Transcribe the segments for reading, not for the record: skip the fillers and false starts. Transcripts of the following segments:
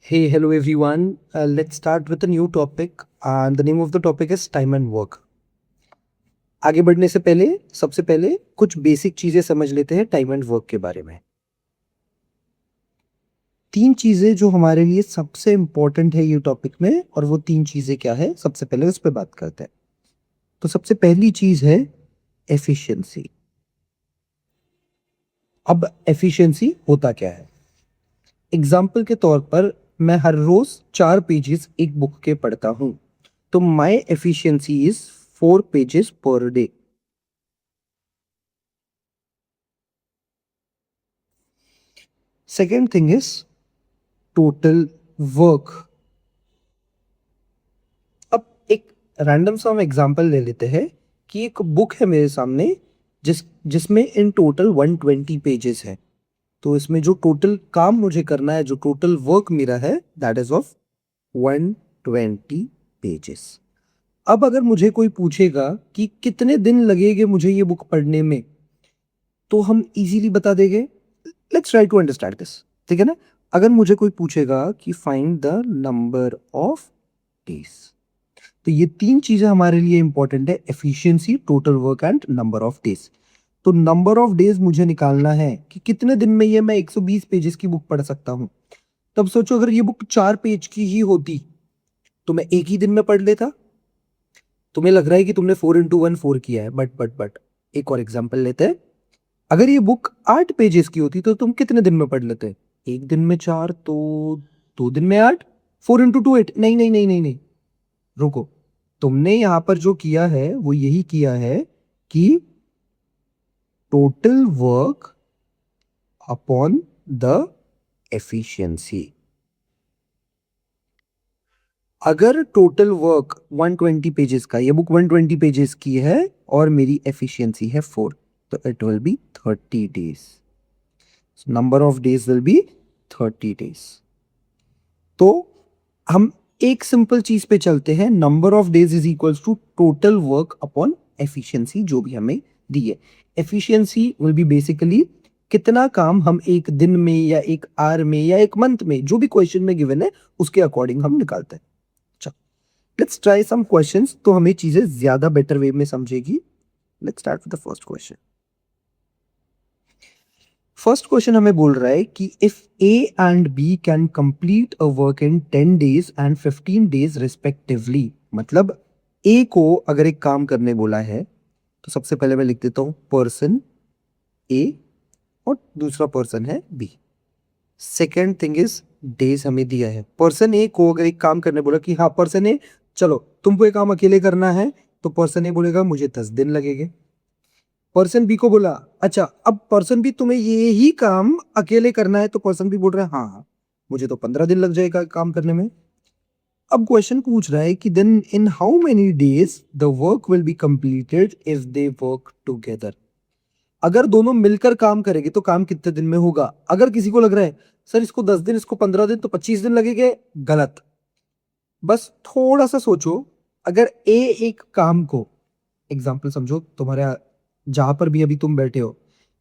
Hey, hello everyone. Let's start with a new topic. And the name of the topic is time and work. आगे बढ़ने से पहले सबसे पहले कुछ बेसिक चीजें समझ लेते हैं टाइम एंड वर्क के बारे में। तीन चीजें जो हमारे लिए सबसे इंपॉर्टेंट है ये टॉपिक में, और वो तीन चीजें क्या है सबसे पहले उस पर बात करते हैं। तो सबसे पहली चीज है एफिशिएंसी। अब एफिशिएंसी होता क्या है? एग्जाम्पल के तौर पर मैं हर रोज 4 पेजेस एक बुक के पढ़ता हूं, तो my efficiency is 4 pages per day. Second thing is total work. अब एक रैंडम सा हम एग्जांपल ले लेते हैं कि एक बुक है मेरे सामने जिसमें इन टोटल 120 पेजेस है। तो इसमें जो टोटल काम मुझे करना है, जो टोटल वर्क मेरा है, दैट इज ऑफ 120 पेजेस। अब अगर मुझे कोई पूछेगा कि कितने दिन लगेंगे मुझे ये बुक पढ़ने में, तो हम इजीली बता देंगे। Let's try to understand this, ठीक है ना? अगर मुझे कोई पूछेगा कि find the number of days, तो ये तीन चीजें हमारे लिए इंपॉर्टेंट है: efficiency, total work and number of days. तो नंबर ऑफ डेज मुझे निकालना है कि कितने दिन में ये मैं 120 पेजेस की बुक पढ़ सकता हूं। तब सोचो, अगर ये बुक 4 पेज की ही होती तो मैं एक ही दिन में पढ़ लेता। तुम्हें लग रहा है कि तुमने 4 into 1 4 किया है, बट एक और एग्जाम्पल लेते हैं। अगर ये बुक 8 पेजेस की होती तो तुम कितने दिन में पढ़ लेते? एक दिन में 4 तो 2 दिन में 8। 4 into 2 8। नहीं नहीं नहीं नहीं नहीं, रुको। तुमने यहां पर जो किया है वो यही किया है कि total work upon the efficiency. अगर टोटल वर्क 120 पेजेस का, ये बुक 120 पेजेस की है और मेरी एफिशिएंसी है 4, तो it will be 30 days. Number of days will be 30 days. तो हम एक सिंपल चीज पे चलते हैं, number of days is equals to total work upon efficiency जो भी हमें दी है। एफिशिएंसी विल बी बेसिकली कितना काम हम एक दिन में या एक आवर में या एक मंथ में, जो भी क्वेश्चन में गिवन है उसके अकॉर्डिंग हम निकालते हैं। चलो, लेट्स ट्राई सम क्वेश्चंस, तो हमें चीजें ज्यादा बेटर वे में समझेगी। Let's start with the first question. First question हमें बोल रहा है कि if A and B can complete a work in 10 days and 15 days respectively, मतलब ए को अगर एक काम करने बोला है, तो सबसे पहले मैं लिख देता हूं पर्सन ए और दूसरा पर्सन है B. Second thing is days हमें दिया है। पर्सन ए को अगर एक काम करने बोला कि हाँ पर्सन ए, चलो तुमको ये काम अकेले करना है, तो पर्सन ए बोलेगा मुझे 10 दिन लगेंगे। पर्सन बी को बोला अच्छा, अब पर्सन बी तुम्हें ये ही काम अकेले करना है, तो पर्सन बी बोल रहा है हाँ हाँ मुझे तो 15 दिन लग जाएगा काम करने में। अब क्वेश्चन पूछ रहा है कि then in how many days the work will be completed if they work together. अगर दोनों मिलकर काम करेंगे तो काम कितने दिन में होगा? अगर किसी को लग रहा है सर इसको 10 दिन, इसको 15 दिन, तो 25 दिन लगेंगे, गलत। बस थोड़ा सा सोचो। अगर ए एक काम को, एग्जाम्पल समझो, तुम्हारे जहां पर भी अभी तुम बैठे हो,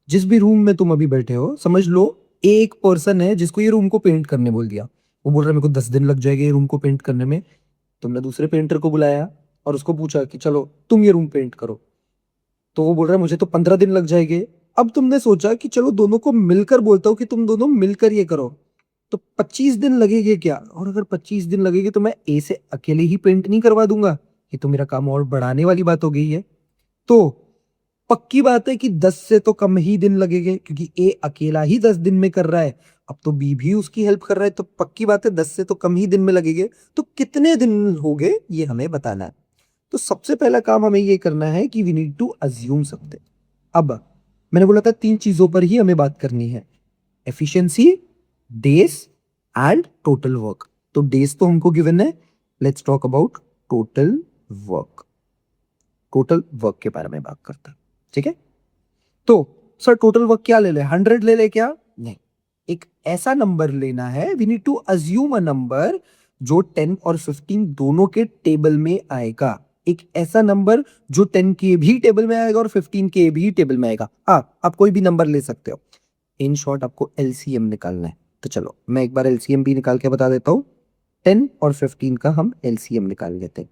जिस भी रूम में तुम अभी बैठे हो, समझ लो एक पर्सन है जिसको ये रूम को पेंट करने बोल दिया। वो बोल रहा है मेरे को 10 दिन लग जाएंगे ये रूम को पेंट करने में। तुमने दूसरे पेंटर को बुलाया और उसको पूछा कि चलो तुम ये रूम पेंट करो, तो वो बोल रहा है मुझे तो 15 दिन लग जाएंगे। अब तुमने सोचा कि चलो दोनों को मिलकर बोलता हूँ कि तुम दोनों मिलकर ये करो, तो 25 दिन लगेंगे क्या? और अगर 25 दिन लगेंगे तो मैं ए से अकेले ही पेंट नहीं करवा दूंगा, ये तो मेरा काम और बढ़ाने वाली बात हो गई है। तो पक्की बात है कि 10 से तो कम ही दिन लगेंगे, क्योंकि ए अकेला ही 10 दिन में कर रहा है। अब तो बी भी उसकी हेल्प कर रहा है, तो पक्की बात है 10 से तो कम ही दिन में लगेंगे। तो कितने दिन हो गए ये हमें बताना है। तो सबसे पहला काम हमें ये करना है कि we need to assume something. अब मैंने बोला था तीन चीजों पर ही हमें बात करनी है: efficiency, days and total work. तो डेज तो हमको गिवन है, let's talk about total work. Total work के बारे में बात करता है, ठीक है? तो सर टोटल वर्क क्या ले ले, 100 ले ले क्या? नहीं, एक ऐसा नंबर लेना है, we need to assume a number जो 10 और 15 दोनों के टेबल में आएगा। एक ऐसा नंबर जो 10 के भी टेबल में आएगा और 15 के भी टेबल में आएगा। आप कोई भी नंबर ले सकते हो। इन शॉर्ट आपको एलसीएम निकालना है। तो चलो मैं एक बार एलसीएम भी निकाल के बता देता हूँ। 10 और 15 का हम एलसीएम निकाल लेते हैं।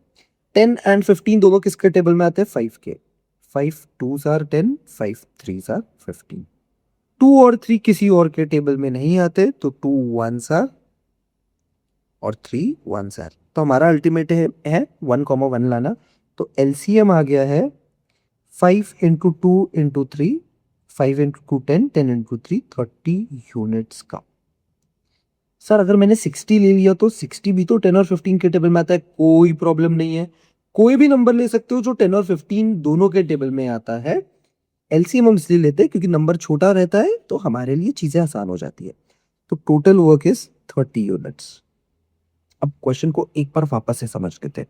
10 एंड 15 दोनों किसके टेबल में आते हैं? 5 के। 5 2s आर 10, 5 3s आर 15। 2 और 3 किसी और के टेबल में नहीं आते, तो 2 1s आर और 3 1s आर। तो हमारा अल्टीमेट है 1,1 लाना। तो एलसीएम आ गया है 5 into 2 into 3, 5 into 2 10, 10 into 3 30 units का। सर अगर मैंने 60 ले लिया तो 60 भी तो 10 और 15 के टेबल में आता है, कोई प्रॉब्लम नहीं है। कोई भी नंबर ले सकते हो जो 10 और 15 दोनों के टेबल में आता है। एलसीएम हम इसलिए लेते हैं क्योंकि नंबर छोटा रहता है तो हमारे लिए चीजें आसान हो जाती है। तो टोटल वर्क इज 30 यूनिट्स। अब क्वेश्चन को एक बार वापस से समझ लेते हैं।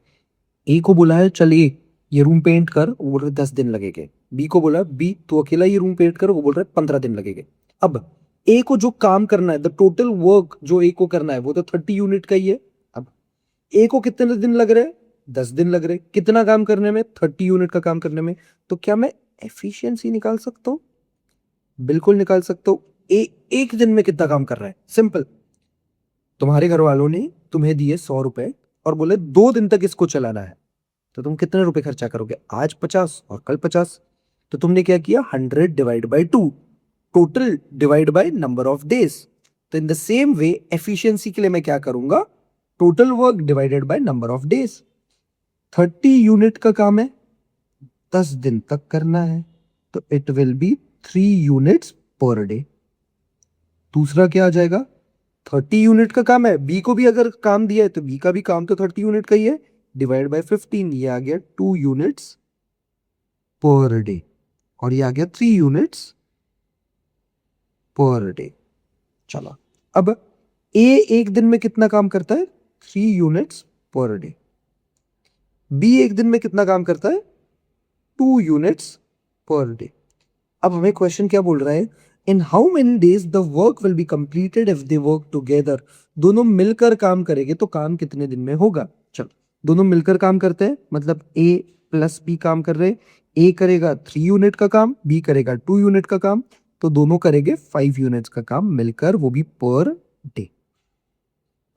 ए को बोला है चल ये रूम पेंट कर, वो बोल रहा है 10 दिन लगेंगे। बी को बोला बी तू अकेला ये रूम पेंट कर, वो बोल रहा है 15 दिन लगेंगे। अब ए को जो काम करना है, द टोटल वर्क जो ए को करना है वो तो 30 यूनिट का ही है। अब ए को कितने दिन लग रहे हैं? 10 दिन लग रहे हैं। कितना काम करने में? 30 यूनिट का काम करने में। तो क्या मैं एफिशिएंसी निकाल सकता हूं? बिल्कुल निकाल सकता हूं। ए एक दिन में कितना काम कर रहा है? सिंपल। तुम्हारे घर वालों ने तुम्हें दिए 100 रुपए और बोले 2 दिन तक इसको चलाना है, तो तुम कितने रुपए खर्चा करोगे? आज 50 और कल 50। तो तुमने क्या किया? 100 divide by 2, total divide by number of days. तो in the same way efficiency के लिए मैं क्या करूंगा? Total work divided by number of days. 30 unit का काम है, 10 दिन तक करना है, तो it will be 3 units per day. दूसरा क्या आ जाएगा? 30 यूनिट का काम है, बी को भी अगर काम दिया है तो बी का भी काम तो 30 यूनिट का ही है, डिवाइड बाय 15, ये आ गया 2 यूनिट्स पर डे, और ये आ गया 3 यूनिट्स पर डे। चलो अब ए एक दिन में कितना काम करता है? 3 यूनिट्स पर डे। बी एक दिन में कितना काम करता है? 2 यूनिट्स पर डे। अब हमें क्वेश्चन क्या बोल रहा है? इन how many days the work will be completed if they work together. दोनों मिलकर काम करेंगे तो काम कितने दिन में होगा? चलो दोनों मिलकर काम करते हैं, मतलब ए प्लस बी काम कर रहे हैं। ए करेगा 3 यूनिट का काम, बी करेगा 2 यूनिट का काम, तो दोनों करेंगे 5 यूनिट्स का काम मिलकर, वो भी पर डे।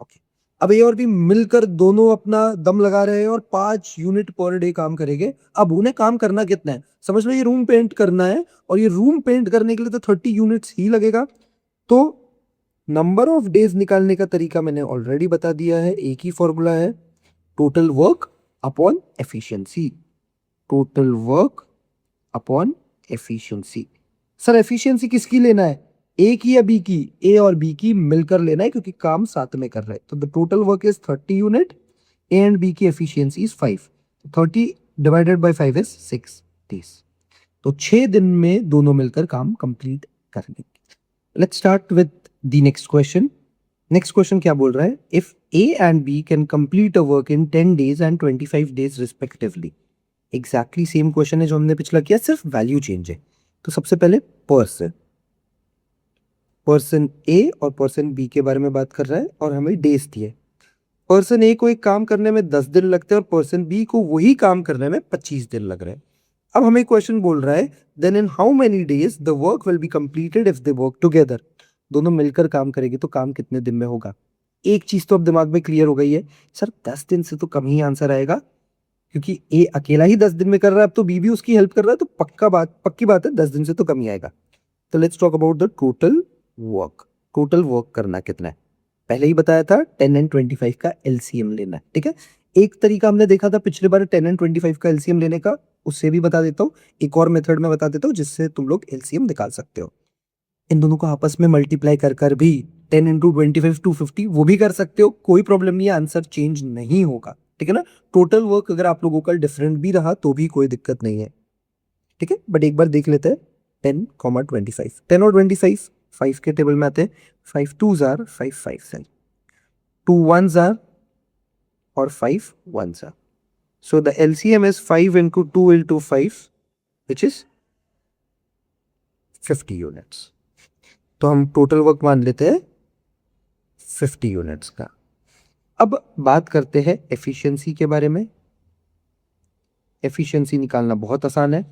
ओके, अब ये और भी मिलकर दोनों अपना दम लगा रहे हैं और 5 यूनिट पर डे काम करेंगे। अब उन्हें काम करना कितना है? समझ लो ये रूम पेंट करना है, और ये रूम पेंट करने के लिए तो 30 यूनिट्स ही लगेगा। तो नंबर ऑफ डेज निकालने का तरीका मैंने ऑलरेडी बता दिया है, एक ही फॉर्मूला है, total work upon efficiency. Total work upon efficiency. Sir efficiency किसकी लेना है? ए की या बी की? ए और बी की मिलकर लेना है क्योंकि काम साथ में कर रहे हैं। तो the total work is 30 unit, A and B की efficiency is 5। 30 divided by 5 is 6 days. तो 6 दिन में दोनों मिलकर काम कंप्लीट कर लेंगे। Let's start with the next question. Next question क्या बोल रहा है? If A and B can complete a work in 10 days and 25 days respectively. Exactly same question है जो हमने पिछला किया, सिर्फ वैल्यू चेंज है। तो सबसे पहले पर्सन ए और पर्सन बी के बारे में बात कर रहा है और हमें डेज दिए। पर्सन ए को एक काम करने में 10 दिन लगते हैं और पर्सन बी को वही काम करने में 25 दिन लग रहे हैं। अब हमें क्वेश्चन बोल रहा है then in how many days the work will be completed if they work together. दोनों मिलकर काम करेंगे तो काम कितने दिन में होगा? एक चीज तो अब दिमाग में क्लियर हो गई है, सर 10 दिन से तो कम ही आंसर आएगा, क्योंकि ए अकेला ही 10 दिन में कर रहा है, अब तो बी भी उसकी हेल्प कर रहा है, तो पक्की बात है 10 दिन से तो कम ही आएगा। तो let's talk about the total work. Total work करना कितना है? पहले ही बताया था 10 एंड 25 का एलसीएम लेना है, ठीक है। एक तरीका हमने देखा था पिछले बार 10 एंड 25 का एलसीएम लेने का, उससे भी बता देता हूँ। एक और मेथड में बता देता हूँ जिससे तुम लोग एलसीएम निकाल सकते हो। इन दोनों को आपस में मल्टीप्लाई कर कर भी 10 इंटू 25 250 वो भी कर सकते हो, कोई प्रॉब्लम नहीं है, आंसर चेंज नहीं होगा, ठीक है ना। टोटल वर्क अगर आप लोगों का डिफरेंट भी रहा तो भी कोई दिक्कत नहीं है, ठीक है। बट एक बार देख लेते हैं 10, 25। 10 और 25 5 के टेबल में आते हैं। 5 2s are 5 5s are, 2 1s are और 5 1s are. So the LCM is 5 into 2 into 5, which is 50 units. तो हम टोटल वर्क मान लेते हैं 50 यूनिट्स का। अब बात करते हैं एफिशिएंसी के बारे में। एफिशिएंसी निकालना बहुत आसान है।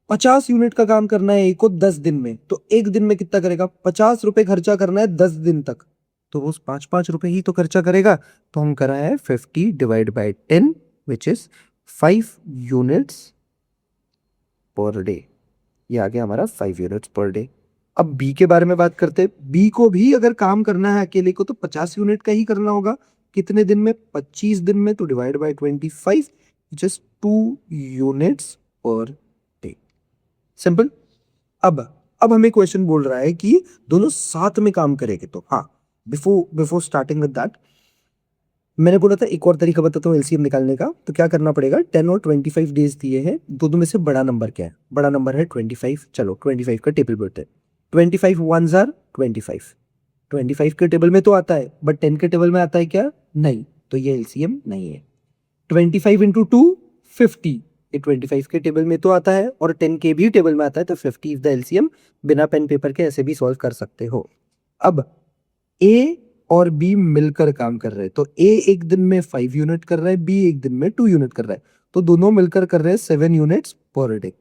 50 यूनिट का काम करना है ए को 10 दिन में, तो एक दिन में कितना करेगा? 50 रुपए खर्चा करना है 10 दिन तक, तो वो 5-5 रुपए ही तो खर्चा करेगा। तो हम कर रहे हैं 50 divide by 10 which is 5 units per day. ये आ गया हमारा 5 यूनिट्स पर डे। अब बी के बारे में बात करते हैं। बी को भी अगर काम करना है अकेले को तो 50 यूनिट का ही करना होगा। कितने दिन में? 25 दिन में, तो divide by 25 which is 2 units per day. Simple. अब हमें क्वेश्चन बोल रहा है कि दोनों साथ में काम करेंगे, तो हाँ, बिफोर स्टार्टिंग विद दैट मैंने बोला था एक और तरीका बताता हूँ एलसीएम निकालने का। तो क्या करना पड़ेगा, 10 और 25 डेज दिए हैं, दोनों में से बड़ा नंबर क्या है? बड़ा नंबर है 25। चलो 25 का टेबल बढ़ते हैं। 25 1s आर 25। 25 के टेबल में तो आता है, बट 10 के टेबल में आता है क्या? नहीं, तो ये एलसीएम नहीं है। 25 इंटू 2 50, ये 25 के टेबल में तो आता है और 10 के भी टेबल में आता है, तो 50 इज द एलसीएम। बिना पेन पेपर के ऐसे भी सॉल्व कर सकते हो। अब ए और बी मिलकर काम कर रहे हैं, तो ए एक दिन में 5 यूनिट कर रहा है, बी एक दिन में 2 यूनिट कर रहा है, तो दोनों मिलकर कर रहे हैं 7 यूनिट्स पर डे।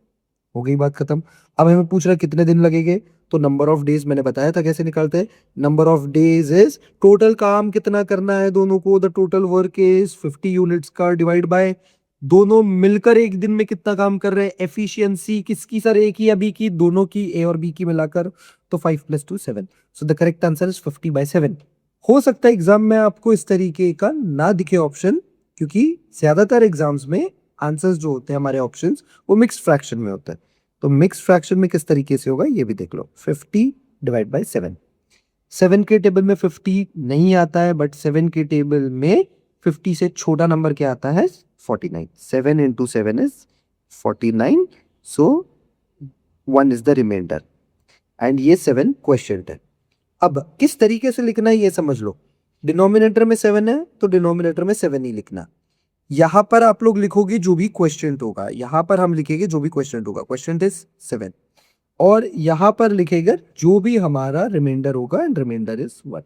हो गई बात खत्म। अब हमें पूछ रहा है कितने दिन लगेंगे, तो नंबर ऑफ डेज मैंने बताया था कैसे निकालते हैं। Number of days is total काम कितना करना है दोनों को, the total work is 50 units का डिवाइड बाय दोनों मिलकर एक दिन में कितना काम कर रहे हैं। एफिशिएंसी किसकी सर, ए की या बी की? दोनों की, ए और बी की मिलाकर। तो 5 + 2 7, so the correct answer is 50/7। हो सकता है एग्जाम में आपको इस तरीके का ना दिखे ऑप्शन, क्योंकि ज्यादातर एग्जाम्स में आंसर्स जो होते हैं हमारे ऑप्शंस वो मिक्स्ड फ्रैक्शन में होता है। तो मिक्स्ड फ्रैक्शन में किस तरीके से होगा ये भी देख लो। 50 डिवाइड बाय 7, 7 के टेबल में 50 नहीं आता है, बट 7 के टेबल में 50 से छोटा नंबर क्या आता है? 49। 7 into 7 is 49, so 1 is the reminder, and ये 7 क्वेश्चन है। अब किस तरीके से लिखना है ये समझ लो। डिनोमिनेटर में 7 है तो डिनोमिनेटर में 7 ही लिखना। यहां पर आप लोग लिखोगे जो भी क्वेश्चन होगा, यहां पर हम लिखेंगे जो भी क्वेश्चन होगा, क्वेश्चन इज 7, और यहां पर लिखेगा जो भी हमारा रिमाइंडर होगा, and reminder is 1।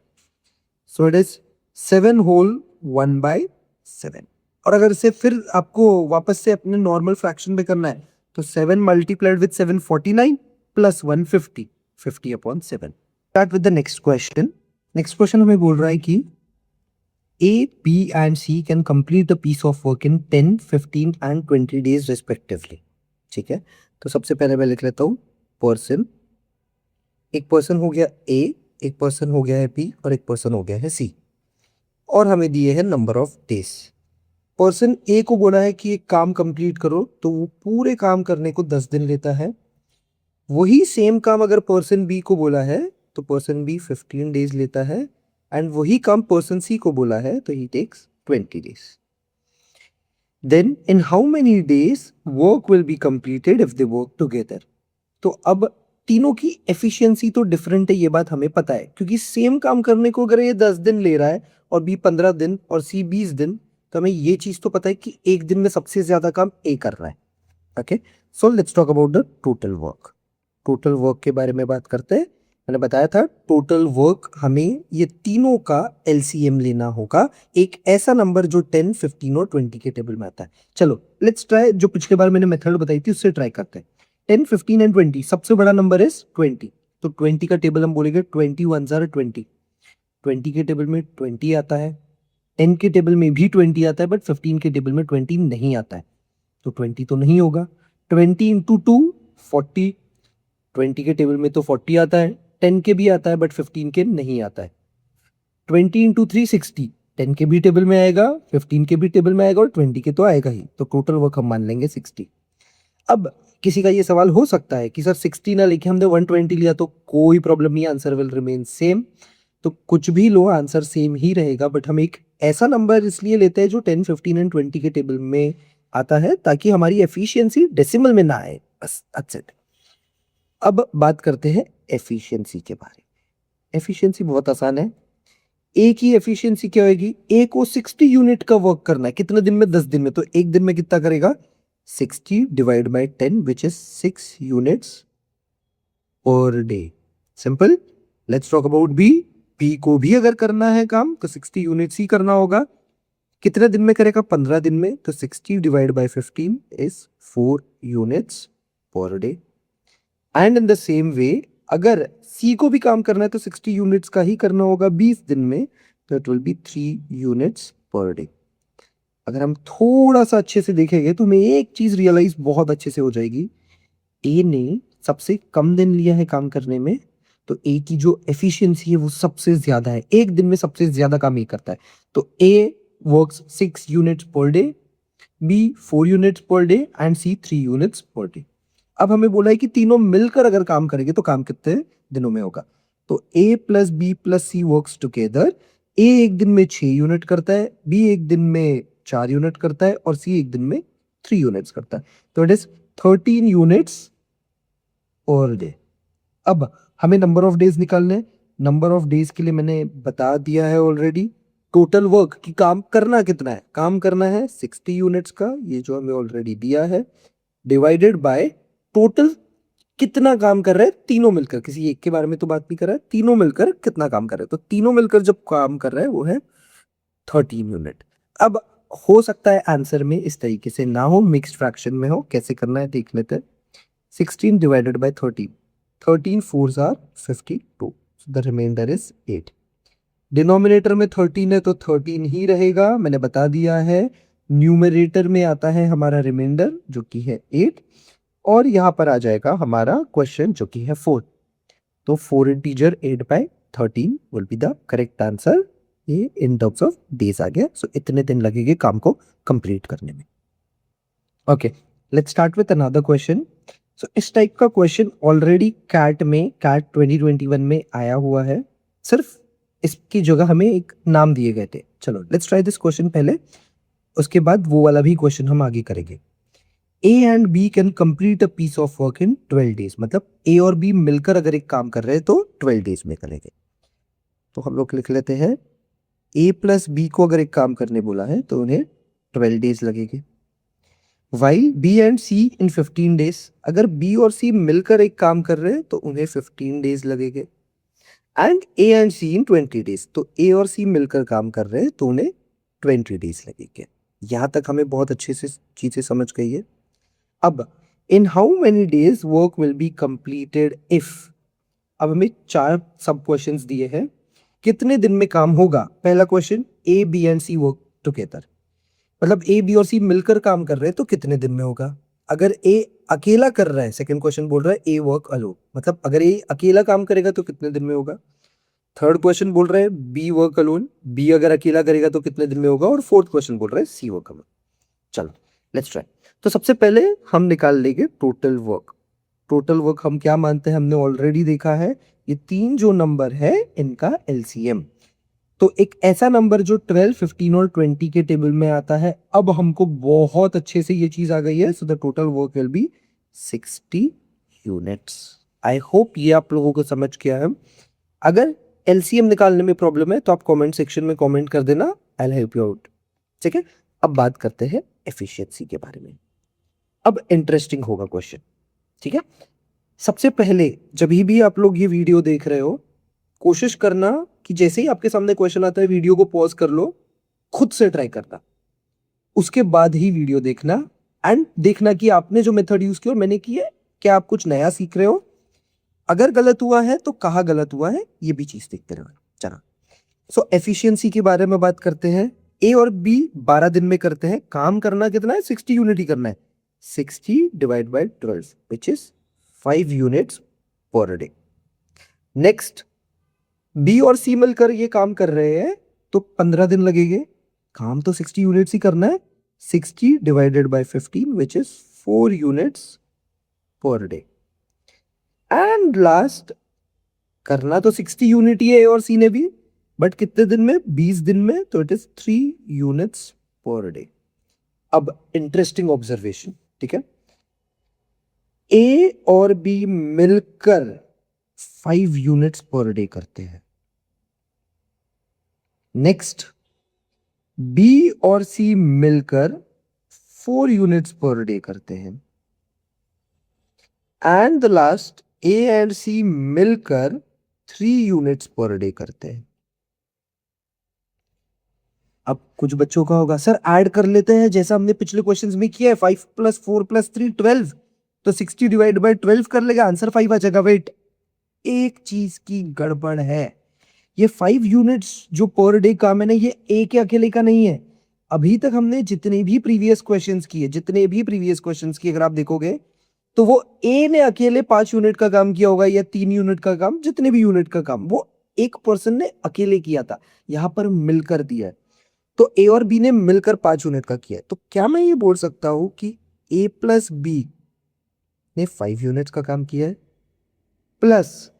So it is 7 whole 1/7। और अगर इसे फिर आपको वापस से अपने नॉर्मल फ्रैक्शन में करना है, तो 7 multiplied with 7 49 plus 1 50, 50/7। Start with the next question. Next question हमें बोल रहा है कि A, B and C can complete a piece of work in 10, 15 and 20 days respectively। ठीक है, तो सबसे पहले मैं लिख लेता हूँ पर्सन। एक पर्सन हो गया A, एक पर्सन हो गया है B और एक पर्सन हो गया है C, और हमें दिए हैं number of days. Person A को बोला है कि एक काम कंप्लीट करो, तो वो पूरे काम करने को 10 दिन लेता है। वही सेम काम अगर पर्सन B को बोला है तो पर्सन B 15 डेज लेता है, एंड वही काम पर्सन C को बोला है तो he takes 20 days. Then in how many days work will be completed if they work together. तो अब तीनों की एफिशिएंसी तो डिफरेंट है, ये बात हमें पता है, क्योंकि सेम काम करने को अगर ये 10 दिन ले रहा है और बी 15 दिन और सी 20 दिन, तो हमें ये चीज तो पता है कि एक दिन में सबसे ज्यादा काम ए कर रहा है। Okay, so let's talk about the total work. Total work के बारे में बात करते हैं। मैंने बताया था टोटल वर्क हमें ये तीनों का एलसीएम लेना होगा, एक ऐसा नंबर जो 10, 15 और 20 के टेबल में आता है। चलो लेट्स ट्राई, जो पिछले बार मैंने मेथड बताई थी उससे ट्राई करते हैं। 10, 15 एंड 20, सबसे बड़ा नंबर इज 20, तो 20 का टेबल हम बोलेंगे 20 1s आर 20। 20 के टेबल में 20 आता है, 10 के टेबल में भी 20 आता है, बट 15 के टेबल में 20 नहीं आता है, तो 20 तो नहीं होगा। 20 इंटू 2 40, 20 के टेबल में तो 40 आता है, 10 के भी आता है बट 15 के नहीं आता है। 20 इंटू 3 60, 10 के भी टेबल में आएगा, 15 के भी टेबल में आएगा और 20 के तो आएगा ही, तो टोटल वर्क हम मान लेंगे 60। अब किसी का ये सवाल हो सकता है कि सर 60 ना लिखे हमने 120 लिया, तो कोई प्रॉब्लम नहीं, आंसर विल रिमेन सेम। तो कुछ भी लो आंसर सेम ही रहेगा, बट हम एक ऐसा नंबर इसलिए लेते हैं जो 10, 15 एंड 20 के टेबल में आता है, ताकि हमारी एफिशिएंसी डेसिमल में ना आए, बस दैट्स इट। अब बात करते हैं एफिशिएंसी के बारे में। एफिशिएंसी बहुत आसान है। ए की एफिशिएंसी क्या होगी? ए को 60 यूनिट का वर्क करना है, कितने दिन में? 10 दिन में, तो एक दिन में कितना करेगा? 60 divide by 10 which is 6 units per day. Simple. Let's talk about B. B को भी अगर करना है काम तो 60 यूनिट्स ही करना होगा। कितने दिन में करेगा? 15 दिन में, तो 60 divide bye 15 is 4 units per day. And in the same वे अगर सी को भी काम करना है तो 60 यूनिट्स का ही करना होगा 20 दिन में, तो it will be 3 units per day. अगर हम थोड़ा सा अच्छे से देखेंगे तो हमें एक चीज रियलाइज बहुत अच्छे से हो जाएगी। ए ने सबसे कम दिन लिया है काम करने में, तो ए की जो एफिशिएंसी है वो सबसे ज्यादा है, एक दिन में सबसे ज्यादा काम ए करता है। तो A works 6 units per day, B 4 units per day and C 3 units per day. अब हमें बोला है कि तीनों मिलकर अगर काम करेंगे तो काम कितने दिनों में होगा। तो ए प्लस बी प्लस सी वर्क्स टुगेदर। ए एक दिन में 6 यूनिट करता है, बी एक दिन में 4 यूनिट करता है और सी एक दिन में 3 यूनिट्स करता है। तो it is 13 units per day. अब हमें नंबर ऑफ डेज निकालने हैं। नंबर ऑफ डेज के लिए मैंने बता दिया है ऑलरेडी। टोटल वर्क की काम करना कितना है, काम करना है 60 यूनिट्स का, ये जो हमें ऑलरेडी दिया है, डिवाइडेड बाय टोटल कितना काम कर रहे हैं तीनों मिलकर, किसी एक के बारे में तो बात नहीं कर रहा है, तीनों मिलकर कितना काम कर रहे हैं। तो तीनों मिलकर जब काम कर रहे हैं वो है 13 यूनिट। अब हो सकता है आंसर में इस तरीके से ना हो, मिक्स्ड फ्रैक्शन में हो। कैसे करना है देख लेते हैं। 16 divided by 13, 13 4s are 52, so the remainder is 8। Denominator में 13 है तो 13 ही रहेगा, मैंने बता दिया है। न्यूमरेटर में आता है हमारा रिमाइंडर जो कि है 8, और यहां पर आ जाएगा हमारा क्वेश्चन जो कि है 4। तो 4 integer 8 by 13 will be the correct answer. ये इन टर्म्स ऑफ डेज आ गया। सो इतने दिन लगेंगे काम को कंप्लीट करने में। Okay, let's start with another question. So इस टाइप का क्वेश्चन ऑलरेडी कैट में, कैट 2021 में आया हुआ है, सिर्फ इसकी जगह हमें एक नाम दिए गए थे। चलो लेट्स ट्राई दिस क्वेश्चन पहले, उसके बाद वो वाला भी क्वेश्चन हम आगे करेंगे। A and B can complete a piece of work in 12 days, मतलब ए और बी मिलकर अगर एक काम कर रहे हैं तो 12 डेज में करेंगे। तो हम लोग लिख लेते हैं ए प्लस बी को अगर एक काम करने बोला है तो उन्हें 12 डेज लगेंगे। While B and C in 15 days, अगर बी और सी मिलकर एक काम कर रहे हैं तो उन्हें 15 डेज लगेंगे। And A and C in 20 days, तो ए और सी मिलकर काम कर रहे हैं तो उन्हें 20 डेज लगेंगे। यहां तक हमें बहुत अच्छे से चीजें समझ गई है। अब इन how many days work will be completed if, अब हमें 4 सब क्वेश्चंस दिए हैं, कितने दिन में काम होगा। पहला question, A B and C work together, मतलब ए बी और सी मिलकर काम कर रहे हैं तो कितने दिन में होगा। अगर ए अकेला कर रहा है, सेकंड क्वेश्चन बोल रहा है ए वर्क अलोन, मतलब अगर ए अकेला काम करेगा तो कितने दिन में होगा। थर्ड क्वेश्चन बोल रहा है बी वर्क अलोन, बी अगर अकेला करेगा तो कितने दिन में होगा। और फोर्थ क्वेश्चन बोल रहा है सी वर्क अलोन। चलो लेट्स ट्राई। तो सबसे पहले हम निकाल लेंगे टोटल वर्क। टोटल वर्क हम क्या मानते हैं, हमने ऑलरेडी देखा है, ये तीन जो नंबर है इनका एलसीएम। तो एक ऐसा नंबर जो 12, 15 और 20 के टेबल में आता है। अब हमको बहुत अच्छे से ये चीज आ गई है। So the total work will B 60 units. I hope ये आप लोगों को समझ गया है। अगर एलसीएम निकालने में प्रॉब्लम है तो आप कमेंट सेक्शन में कमेंट कर देना, I will help you out. ठीक है, अब बात करते हैं एफिशिएंसी के बारे में। अब इंटरेस्टिंग होगा क्वेश्चन। ठीक है, सबसे पहले जब भी आप लोग ये वीडियो देख रहे हो, कोशिश करना कि जैसे ही आपके सामने क्वेश्चन आता है वीडियो को पॉज कर लो, खुद से ट्राई करना, उसके बाद ही वीडियो देखना। एंड देखना कि आपने जो मेथड यूज किया और मैंने की है, क्या आप कुछ नया सीख रहे हो। अगर गलत हुआ है तो कहाँ गलत हुआ है ये भी चीज देखते रहो। चलो, सो एफिशिएंसी के बारे में बात करते हैं। ए और बी 12 दिन में करते हैं, काम करना कितना है, 60 यूनिट ही करना है। 60 divide by 12 which is 5 units per day. Next, B और सी मिलकर ये काम कर रहे हैं तो 15 दिन लगेंगे। काम तो 60 यूनिट्स ही करना है। 60 divided by 15 which is 4 units per day. And last, करना तो 60 यूनिट ही है ए और सी ने भी, बट कितने दिन में, 20 दिन में, तो it is 3 units per day. अब इंटरेस्टिंग ऑब्जर्वेशन, ठीक है, ए और बी मिलकर 5 यूनिट्स पर डे करते हैं। नेक्स्ट, बी और सी मिलकर 4 यूनिट्स पर डे करते हैं। And the last, A and C मिलकर 3 यूनिट्स पर डे करते हैं। अब कुछ बच्चों का होगा, सर ऐड कर लेते हैं जैसा हमने पिछले क्वेश्चंस में किया है, 5 + 4 + 3 12, तो 60 डिवाइड बाय 12 कर लेगा, आंसर 5 आ जाएगा। वेट, एक चीज की गड़बड़ है। ये 5 यूनिट्स जो पर डे काम है ना, ये ए के अकेले का नहीं है। अभी तक हमने जितने भी प्रीवियस क्वेश्चंस किए, अगर आप देखोगे तो वो ए ने अकेले 5 यूनिट का काम किया होगा या 3 यूनिट का काम, जितने भी यूनिट का काम वो एक पर्सन ने अकेले किया था। यहां पर मिलकर दिया है, तो ए और बी ने मिलकर 5 यूनिट का किया है। तो क्या मैं ये बोल सकता हूं कि ए प्लस बी ने 5 यूनिट्स का काम किया है, प्लस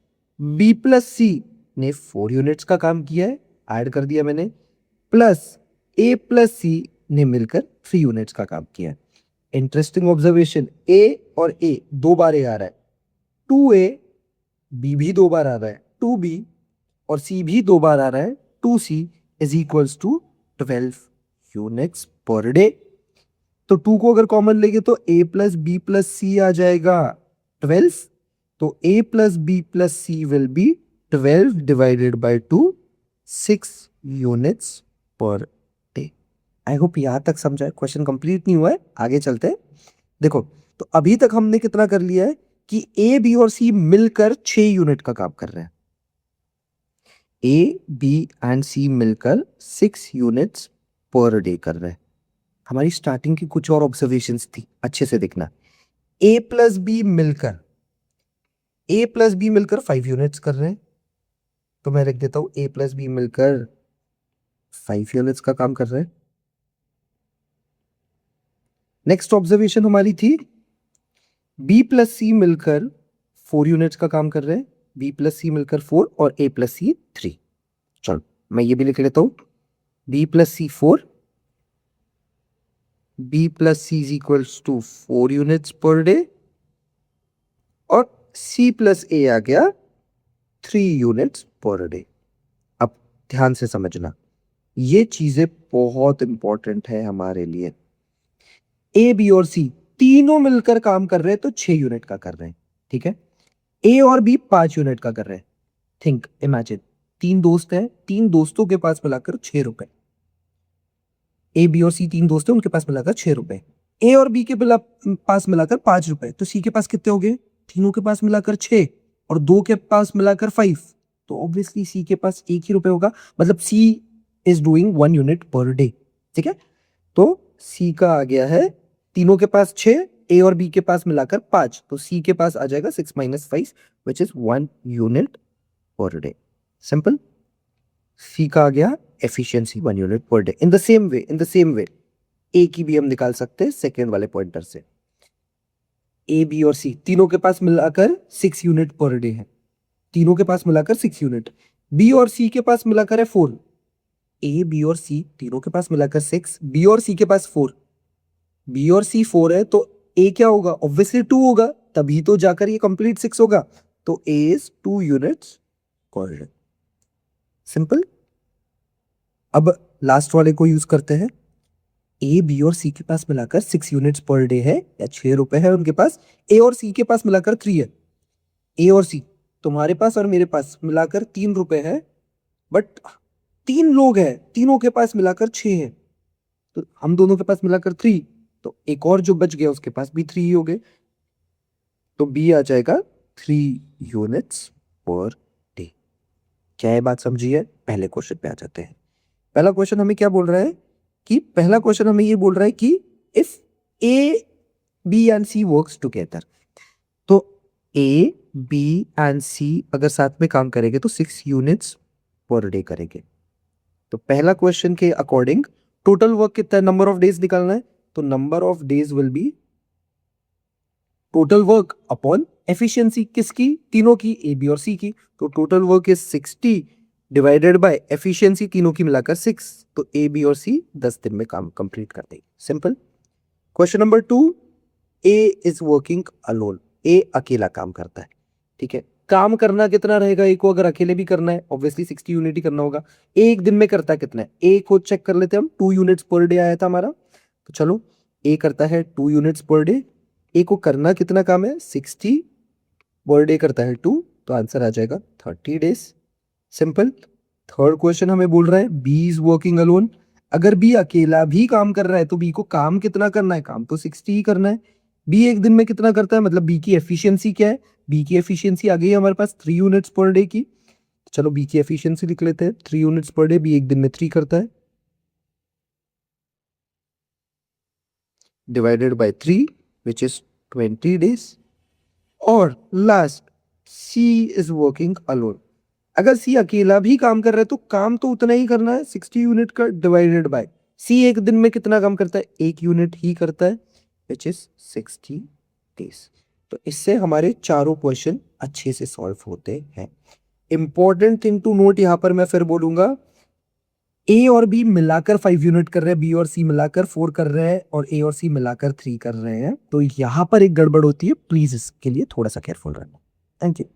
बी प्लस सी ने 4 यूनिट्स का काम किया है, ऐड कर दिया मैंने, प्लस ए प्लस सी ने मिलकर 3 यूनिट्स का काम किया है। इंटरेस्टिंग ऑब्जर्वेशन, ए और ए दो बार ए आ रहा है, 2a, बी भी दो बार आ रहा है 2b, और सी भी दो बार आ रहा है 2c is equals to 12 units per day. तो 2 को अगर कॉमन लेंगे तो a plus B plus C आ जाएगा 12, तो a plus B plus C will be 12 divided by 2, 6 units per day. I hope यहां तक समझा है। क्वेश्चन कंप्लीट नहीं हुआ है, आगे चलते हैं। देखो, तो अभी तक हमने कितना कर लिया है कि ए बी और सी मिलकर 6 यूनिट का काम कर रहे हैं। ए बी एंड सी मिलकर 6 यूनिट्स पर डे कर रहे हैं। हमारी स्टार्टिंग की कुछ और ऑब्जर्वेशंस थी, अच्छे से देखना। ए प्लस बी मिलकर 5 यूनिट्स कर रहे हैं, तो मैं लिख देता हूं ए प्लस बी मिलकर 5 यूनिट्स का काम कर रहे हैं। नेक्स्ट ऑब्जर्वेशन हमारी थी बी प्लस सी मिलकर 4 यूनिट्स का काम कर रहे हैं, बी प्लस सी मिलकर 4 और ए प्लस सी 3। चलो मैं ये भी लिख लेता हूं, B plus C 4, B plus C is equals to 4 units per day, और सी प्लस ए आ गया 3 यूनिट्स पर डे। अब ध्यान से समझना, ये चीजें बहुत इंपॉर्टेंट है हमारे लिए। ए बी और सी तीनों मिलकर काम कर रहे हैं तो 6 यूनिट का कर रहे हैं, ठीक है। ए और बी 5 यूनिट का कर रहे हैं। थिंक, इमेजिन, 3 दोस्त हैं, 3 दोस्तों के पास मिलाकर 6 रुपए। ए बी और सी 3 दोस्त हैं, उनके पास मिलाकर 6 रुपए। ए और बी के पास मिलाकर 5 रुपए, तो सी के पास कितने हो गए? तीनों के पास मिलाकर 6 और 2 के पास मिलाकर 5, तो ऑब्वियसली सी के पास 1 ही रुपए होगा, मतलब C is doing 1 unit per day, ठीक है। तो सी का आ गया है, तीनों के पास 6, ए और बी के पास मिलाकर 5, तो सी के पास आ जाएगा 6 - 5 which is 1 unit per day. Simple. C का आ गया efficiency 1 unit per day. In the same way A की भी हम निकाल सकते हैं सेकेंड वाले पॉइंटर से। ए बी और सी तीनों के पास मिलाकर 6 यूनिट पर डे है, तीनों के पास मिलाकर 6 यूनिट। बी और सी के पास मिलाकर है 4। ए बी और सी तीनों के पास मिलाकर 6, बी और सी के पास 4, बी और सी 4 है, तो ए क्या होगा? ऑब्वियसली 2 होगा, तभी तो जाकर ये कंप्लीट 6 होगा, तो A is 2 units per day. Simple. अब लास्ट वाले को यूज करते हैं। ए बी और सी के पास मिलाकर 6 यूनिट्स पर डे है, या 6 रुपए है उनके पास। ए और सी के पास मिलाकर 3 है। ए और सी, तुम्हारे पास और मेरे पास मिलाकर 3 रुपए है, बट 3 लोग हैं, तीनों के पास मिलाकर 6 है, तो हम दोनों के पास मिलाकर 3, तो एक और जो बच गया उसके पास भी 3 ही हो गए, तो बी आ जाएगा 3 यूनिट्स पर डे। क्या ये बात समझी है? पहले क्वेश्चन पे आ जाते हैं। पहला क्वेश्चन हमें क्या बोल रहा है कि if A B and C works together, तो ए बी एंड सी अगर साथ में काम करेंगे तो 6 यूनिट्स पर डे करेंगे। तो पहला क्वेश्चन के अकॉर्डिंग टोटल वर्क कितना, नंबर ऑफ डेज निकालना है, तो number of days will B total work upon efficiency, किसकी? तीनों की, ए बी और सी की। तो total work is 60 divided by efficiency, तीनों की मिलाकर 6, तो ए बी और सी 10 दिन में काम कंप्लीट कर देंगे। Simple. Question number 2, A is working alone, A अकेला काम करता है, ठीक है। काम करना कितना रहेगा ए को? अगर अकेले भी करना है ऑब्वियसली 60 यूनिट ही करना होगा। एक दिन में करता है कितना है? ए को चेक कर लेते हैं हम, 2 यूनिट्स पर डे आया था हमारा, तो चलो ए करता है 2 यूनिट्स पर डे। ए को करना कितना काम है? 60 पर डे करता है 2, तो आंसर आ जाएगा 30 डेज। सिंपल। थर्ड क्वेश्चन हमें बोल रहा है बी इज वर्किंग अलोन, अगर बी अकेला भी काम कर रहा है तो बी को काम कितना करना है? काम तो 60 ही करना है। बी एक दिन में कितना करता है, मतलब बी की एफिशिएंसी क्या है? बी की एफिशिएंसी आ गई है हमारे पास 3 यूनिट्स पर डे की। चलो बी की एफिशिएंसी लिख लेते हैं, 3 यूनिट्स पर डे, बी एक दिन में 3 करता है, divided by 3 which is 20 days. और last, C is working alone. अगर सी अकेला भी काम कर रहा है तो काम तो उतना ही करना है, 60 यूनिट का डिवाइडेड बाय सी एक दिन में कितना काम करता है, 1 यूनिट ही करता है, विच इज 60 डेज। तो इससे हमारे चारों क्वेश्चन अच्छे से सॉल्व होते हैं। इंपॉर्टेंट थिंग टू नोट यहां पर मैं फिर बोलूंगा, ए और बी मिलाकर 5 यूनिट कर रहे हैं, बी और सी मिलाकर 4 कर रहे हैं, और ए और सी मिलाकर 3 कर रहे हैं। तो यहां पर एक गड़बड़ होती है, प्लीज इसके लिए थोड़ा सा केयरफुल रहना। Thank you.